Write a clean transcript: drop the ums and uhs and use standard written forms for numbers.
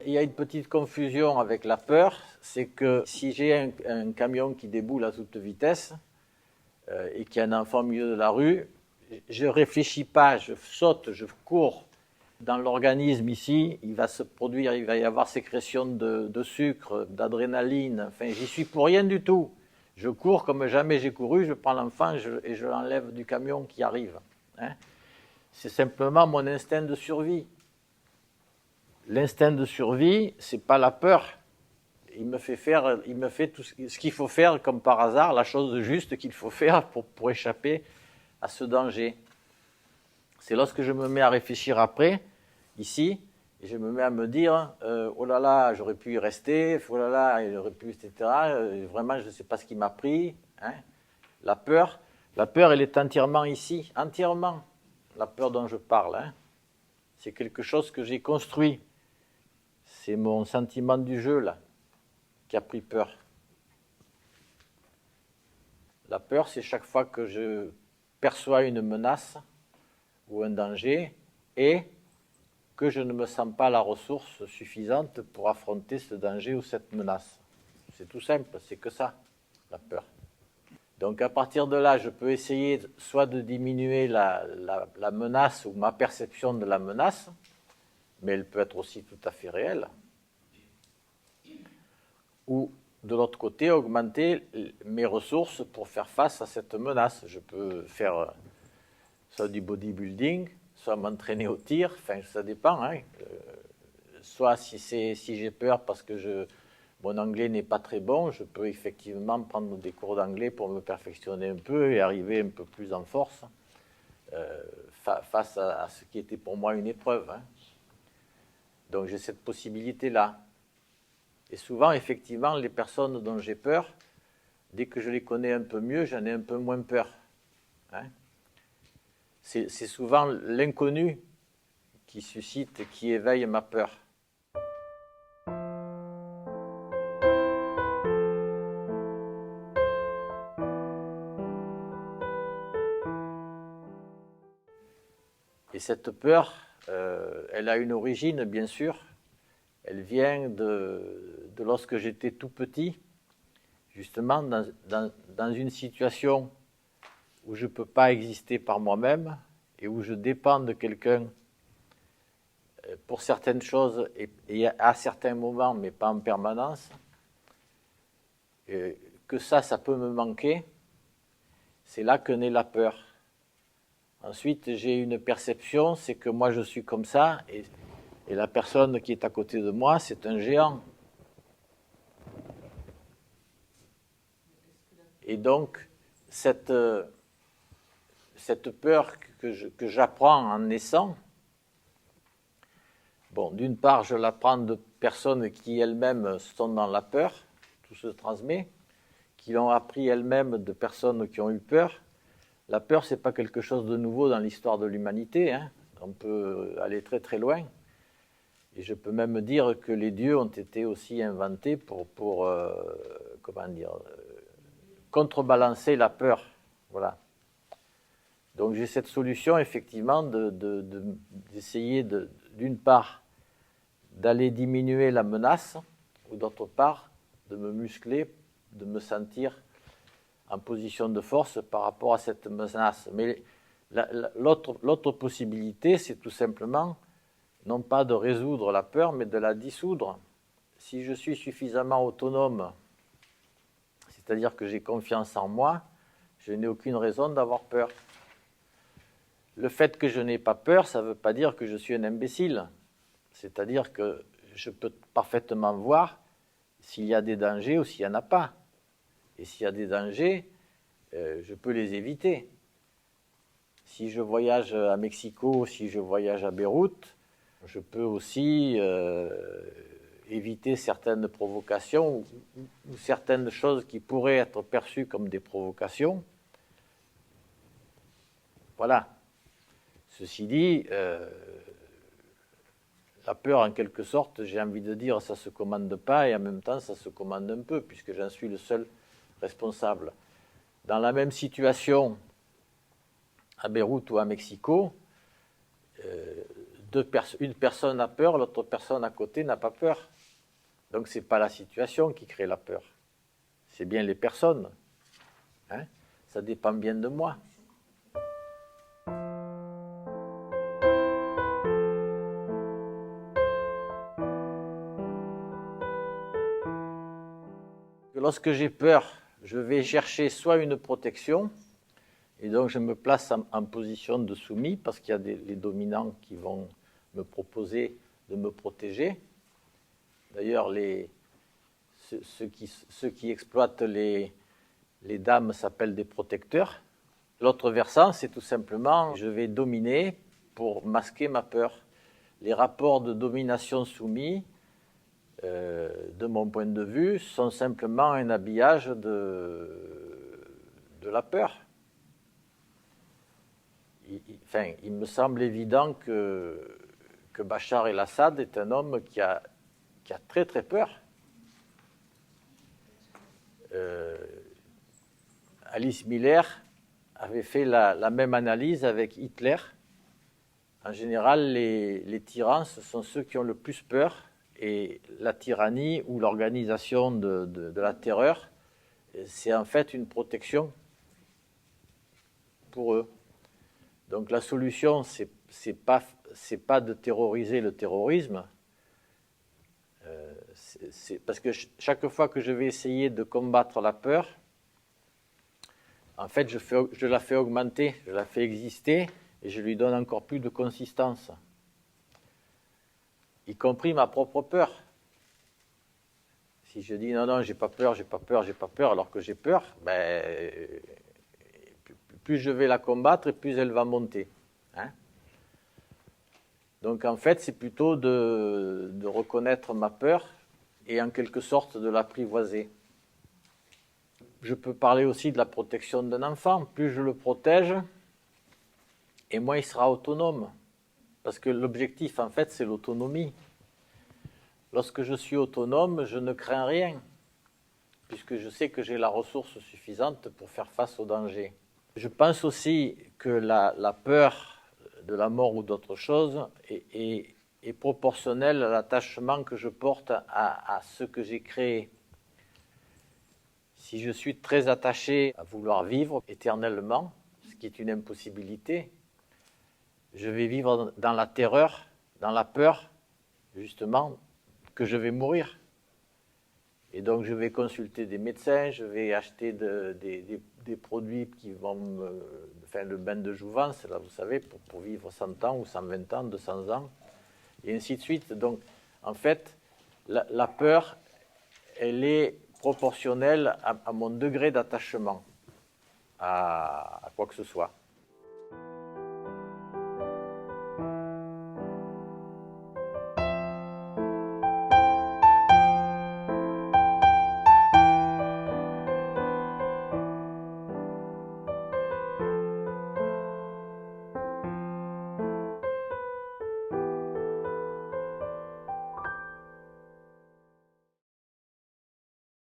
Il y a une petite confusion avec la peur, c'est que si j'ai un camion qui déboule à toute vitesse et qu'il y a un enfant au milieu de la rue, je ne réfléchis pas, je saute, je cours. Dans l'organisme ici, il va se produire, il va y avoir sécrétion de sucre, d'adrénaline, enfin j'y suis pour rien du tout. Je cours comme jamais j'ai couru, je prends l'enfant et je l'enlève du camion qui arrive. Hein. C'est simplement mon instinct de survie. L'instinct de survie, c'est pas la peur. Il me fait tout ce qu'il faut faire comme par hasard, la chose juste qu'il faut faire pour échapper à ce danger. C'est lorsque je me mets à réfléchir après, ici, et je me mets à me dire oh là là, j'aurais pu y rester, oh là là, j'aurais pu, etc. Vraiment, je ne sais pas ce qui m'a pris. Hein. La peur, elle est entièrement ici, entièrement. La peur dont je parle, hein. C'est quelque chose que j'ai construit. C'est mon sentiment du jeu, là, qui a pris peur. La peur, c'est chaque fois que je perçois une menace ou un danger et que je ne me sens pas la ressource suffisante pour affronter ce danger ou cette menace. C'est tout simple, c'est que ça, la peur. Donc à partir de là, je peux essayer soit de diminuer la menace ou ma perception de la menace, mais elle peut être aussi tout à fait réelle. Ou de l'autre côté, augmenter mes ressources pour faire face à cette menace. Je peux faire soit du bodybuilding, soit m'entraîner au tir, enfin ça dépend. Hein. Soit si j'ai peur parce que mon anglais n'est pas très bon, je peux effectivement prendre des cours d'anglais pour me perfectionner un peu et arriver un peu plus en force face à ce qui était pour moi une épreuve. Hein. Donc j'ai cette possibilité-là. Et souvent, effectivement, les personnes dont j'ai peur, dès que je les connais un peu mieux, j'en ai un peu moins peur. Hein. C'est souvent l'inconnu qui suscite, qui éveille ma peur. Et cette peur, elle a une origine, bien sûr. Elle vient de lorsque j'étais tout petit, justement dans une situation où je ne peux pas exister par moi-même et où je dépends de quelqu'un pour certaines choses et à certains moments, mais pas en permanence, que ça peut me manquer, c'est là que naît la peur. Ensuite, j'ai une perception, c'est que moi je suis comme ça et la personne qui est à côté de moi, c'est un géant. Et donc, cette peur que j'apprends en naissant, bon, d'une part, je l'apprends de personnes qui elles-mêmes sont dans la peur, tout se transmet, qui l'ont appris elles-mêmes de personnes qui ont eu peur. La peur, ce n'est pas quelque chose de nouveau dans l'histoire de l'humanité. Hein. On peut aller très très loin. Et je peux même dire que les dieux ont été aussi inventés pour comment dire, contrebalancer la peur. Voilà. Donc j'ai cette solution effectivement d'essayer d'une part d'aller diminuer la menace ou d'autre part de me muscler, de me sentir en position de force par rapport à cette menace. Mais l'autre possibilité, c'est tout simplement non pas de résoudre la peur, mais de la dissoudre. Si je suis suffisamment autonome, c'est-à-dire que j'ai confiance en moi, je n'ai aucune raison d'avoir peur. Le fait que je n'ai pas peur, ça ne veut pas dire que je suis un imbécile. C'est-à-dire que je peux parfaitement voir s'il y a des dangers ou s'il n'y en a pas. Et s'il y a des dangers, je peux les éviter. Si je voyage à Mexico, si je voyage à Beyrouth, je peux aussi éviter certaines provocations ou certaines choses qui pourraient être perçues comme des provocations. Voilà. Ceci dit, la peur, en quelque sorte, j'ai envie de dire, ça ne se commande pas et en même temps, ça se commande un peu puisque j'en suis le seul responsable. Dans la même situation, à Beyrouth ou à Mexico, une personne a peur, l'autre personne à côté n'a pas peur. Donc ce n'est pas la situation qui crée la peur. C'est bien les personnes. Hein? Ça dépend bien de moi. Lorsque j'ai peur, je vais chercher soit une protection, et donc je me place en position de soumis, parce qu'il y a les dominants qui vont me proposer de me protéger. D'ailleurs, ceux qui exploitent les dames s'appellent des protecteurs. L'autre versant, c'est tout simplement, je vais dominer pour masquer ma peur. Les rapports de domination-soumis, de mon point de vue, sont simplement un habillage de la peur. Il me semble évident que Bachar el-Assad est un homme qui a très très peur. Alice Miller avait fait la même analyse avec Hitler. En général, les tyrans, ce sont ceux qui ont le plus peur, et la tyrannie ou l'organisation de la terreur, c'est en fait une protection pour eux. Donc la solution, c'est pas de terroriser le terrorisme, parce que chaque fois que je vais essayer de combattre la peur, en fait, je la fais augmenter, je la fais exister, et je lui donne encore plus de consistance, y compris ma propre peur. Si je dis non, j'ai pas peur, alors que j'ai peur, plus je vais la combattre, et plus elle va monter. Hein? Donc en fait, c'est plutôt de reconnaître ma peur et en quelque sorte de l'apprivoiser. Je peux parler aussi de la protection d'un enfant. Plus je le protège, et moins il sera autonome. Parce que l'objectif, en fait, c'est l'autonomie. Lorsque je suis autonome, je ne crains rien, puisque je sais que j'ai la ressource suffisante pour faire face au danger. Je pense aussi que la peur de la mort ou d'autre chose est proportionnelle à l'attachement que je porte à ce que j'ai créé. Si je suis très attaché à vouloir vivre éternellement, ce qui est une impossibilité, je vais vivre dans la terreur, dans la peur, justement, que je vais mourir. Et donc je vais consulter des médecins, je vais acheter des produits qui vont le bain de jouvence, là vous savez, pour vivre 100 ans ou 120 ans, 200 ans, et ainsi de suite. Donc en fait, la peur, elle est proportionnelle à mon degré d'attachement à quoi que ce soit.